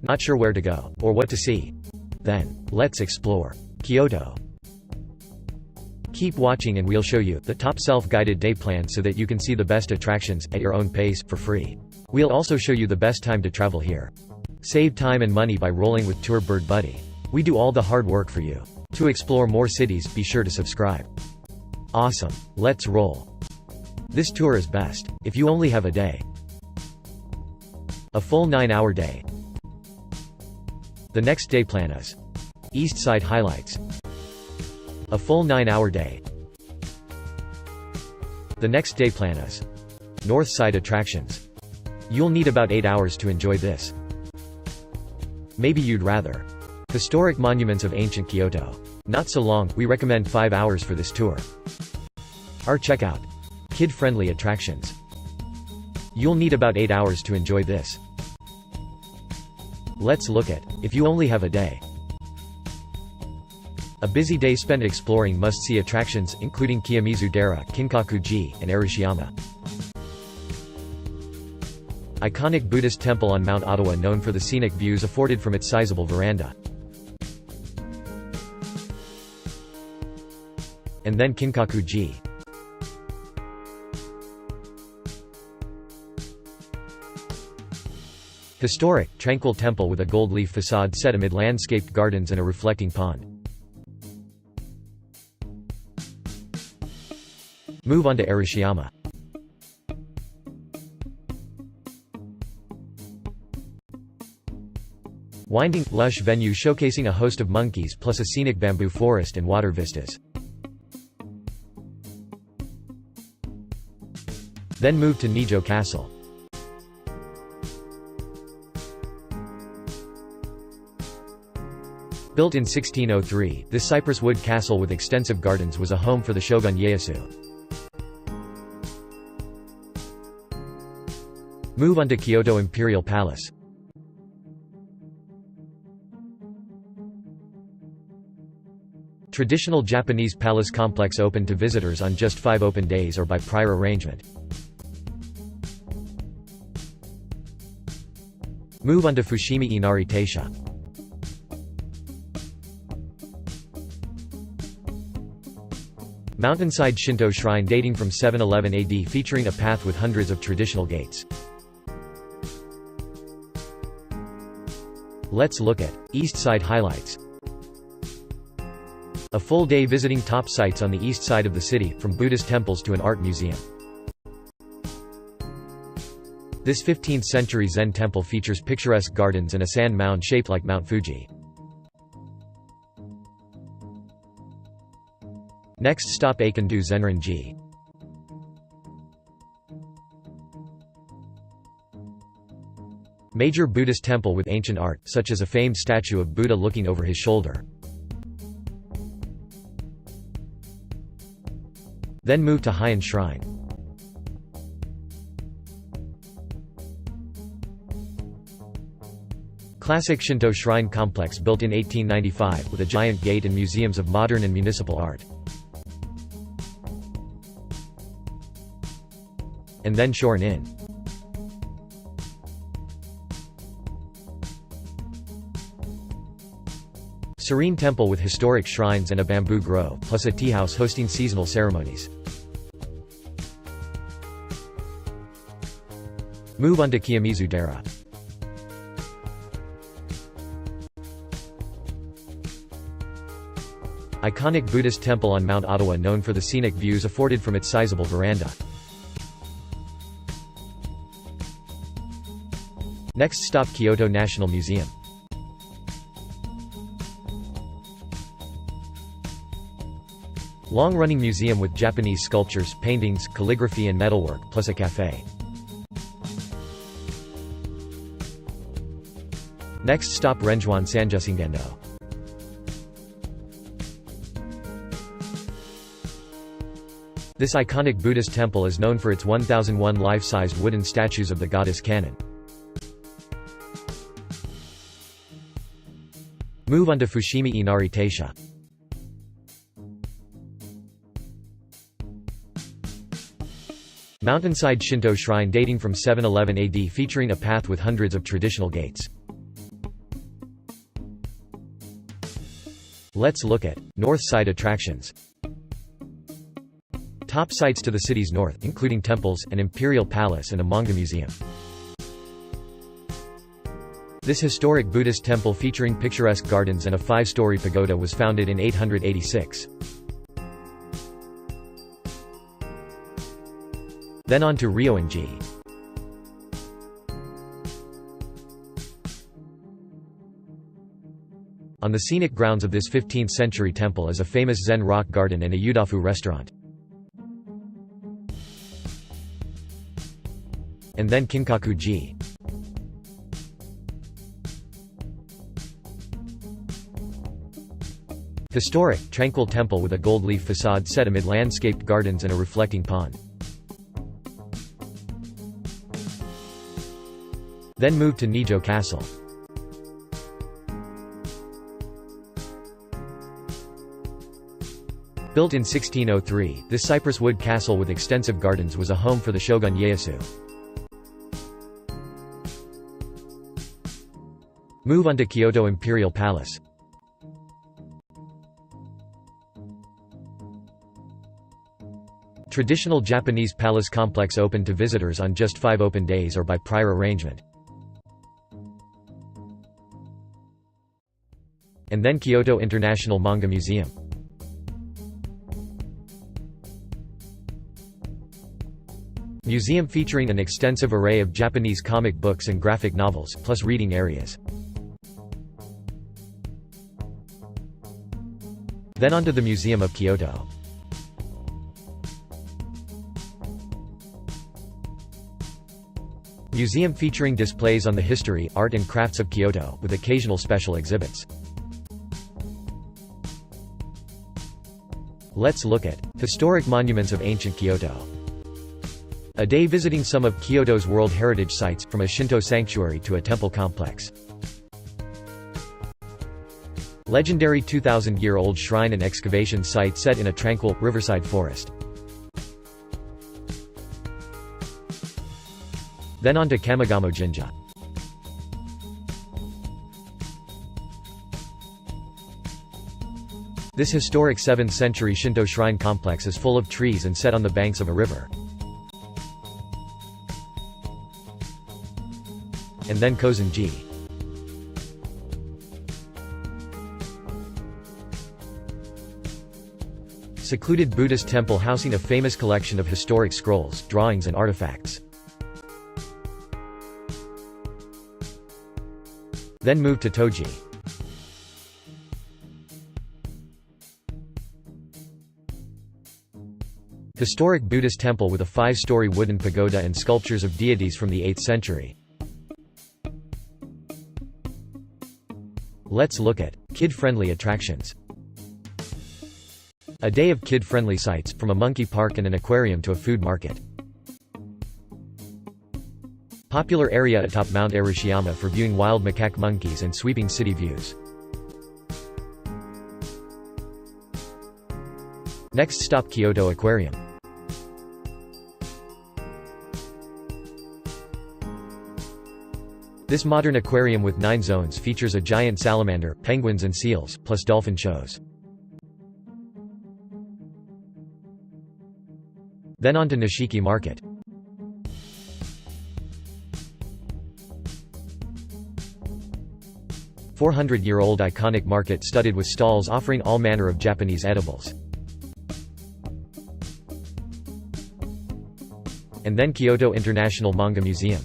Not sure where to go, or what to see? Then, let's explore Kyoto. Keep watching and we'll show you the top self-guided day plan so that you can see the best attractions, at your own pace, for free. We'll also show you the best time to travel here. Save time and money by rolling with Tour Bird Buddy. We do all the hard work for you. To explore more cities, be sure to subscribe. Awesome. Let's roll. This tour is best if you only have a day. A full 9-hour day. The next day plan is East Side highlights. A full 9-hour day. The next day plan is North Side attractions. You'll need about 8 hours to enjoy this. Maybe you'd rather historic monuments of ancient Kyoto. Not so long, we recommend 5 hours for this tour. Our checkout. Kid-friendly attractions. You'll need about 8 hours to enjoy this. Let's look at if you only have a day. A busy day spent exploring must-see attractions, including Kyomizu-dera, Kinkaku-ji, and Arashiyama. Iconic Buddhist temple on Mount Ottawa known for the scenic views afforded from its sizable veranda. And then Kinkaku-ji. Historic, tranquil temple with a gold leaf facade set amid landscaped gardens and a reflecting pond. Move on to Arashiyama. Winding, lush venue showcasing a host of monkeys plus a scenic bamboo forest and water vistas. Then move to Nijō Castle. Built in 1603, this cypress wood castle with extensive gardens was a home for the shogun Ieyasu. Move on to Kyoto Imperial Palace. Traditional Japanese palace complex open to visitors on just 5 open days or by prior arrangement. Move on to Fushimi Inari-taisha. Mountainside Shinto shrine dating from 711 AD featuring a path with hundreds of traditional gates. Let's look at East Side highlights. A full day visiting top sites on the east side of the city, from Buddhist temples to an art museum. This 15th-century Zen temple features picturesque gardens and a sand mound shaped like Mount Fuji. Next stop Eikandu Zenran-ji. Major Buddhist temple with ancient art, such as a famed statue of Buddha looking over his shoulder. Then move to Heian Shrine. Classic Shinto shrine complex built in 1895 with a giant gate and museums of modern and municipal art. And then Shorin Inn. Serene temple with historic shrines and a bamboo grove, plus a tea house hosting seasonal ceremonies. Move on to Kyomizu-dera. Iconic Buddhist temple on Mount Ottawa known for the scenic views afforded from its sizable veranda. Next stop Kyoto National Museum. Long-running museum with Japanese sculptures, paintings, calligraphy and metalwork, plus a cafe. Next stop Renjuan Sanjusingendo. This iconic Buddhist temple is known for its 1001 life-sized wooden statues of the goddess Kannon. Move on to Fushimi Inari-taisha. Mountainside Shinto shrine dating from 711 AD featuring a path with hundreds of traditional gates. Let's look at north side attractions. Top sites to the city's north, including temples, an imperial palace and a manga museum. This historic Buddhist temple featuring picturesque gardens and a 5-story pagoda was founded in 886. Then on to Ryoan-ji. On the scenic grounds of this 15th-century temple is a famous Zen rock garden and a Yudafu restaurant. And then Kinkaku-ji. Historic, tranquil temple with a gold leaf facade set amid landscaped gardens and a reflecting pond. Then move to Nijō Castle. Built in 1603, this cypress wood castle with extensive gardens was a home for the shogun Ieyasu. Move on to Kyoto Imperial Palace. Traditional Japanese palace complex open to visitors on just 5 open days or by prior arrangement. And then Kyoto International Manga Museum. Museum featuring an extensive array of Japanese comic books and graphic novels, plus reading areas. Then on to the Museum of Kyoto. Museum featuring displays on the history, art and crafts of Kyoto, with occasional special exhibits. Let's look at historic monuments of ancient Kyoto. A day visiting some of Kyoto's World Heritage Sites, from a Shinto sanctuary to a temple complex. Legendary 2,000-year-old shrine and excavation site set in a tranquil, riverside forest. Then on to Kamigamo Jinja. This historic 7th-century Shinto shrine complex is full of trees and set on the banks of a river. And then Kozen-ji. Secluded Buddhist temple housing a famous collection of historic scrolls, drawings and artifacts. Then move to Toji. Historic Buddhist temple with a 5-story wooden pagoda and sculptures of deities from the 8th century. Let's look at kid-friendly attractions. A day of kid-friendly sites, from a monkey park and an aquarium to a food market. Popular area atop Mount Arashiyama for viewing wild macaque monkeys and sweeping city views. Next stop, Kyoto Aquarium. This modern aquarium with 9 zones features a giant salamander, penguins and seals, plus dolphin shows. Then on to Nishiki Market. A 400-year-old iconic market studded with stalls offering all manner of Japanese edibles. And then Kyoto International Manga Museum.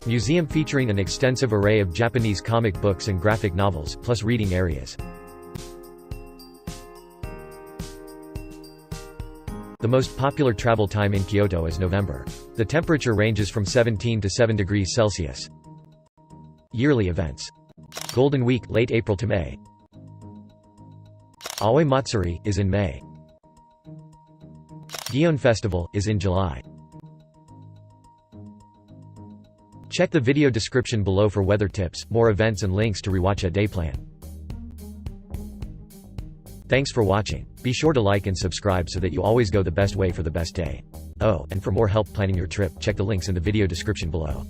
Museum featuring an extensive array of Japanese comic books and graphic novels, plus reading areas. The most popular travel time in Kyoto is November. The temperature ranges from 17 to 7 degrees Celsius. Yearly events. Golden Week, late April to May. Aoi Matsuri is in May. Gion Festival is in July. Check the video description below for weather tips, more events and links to rewatch a day plan. Thanks for watching. Be sure to like and subscribe so that you always go the best way for the best day. Oh, and for more help planning your trip, check the links in the video description below.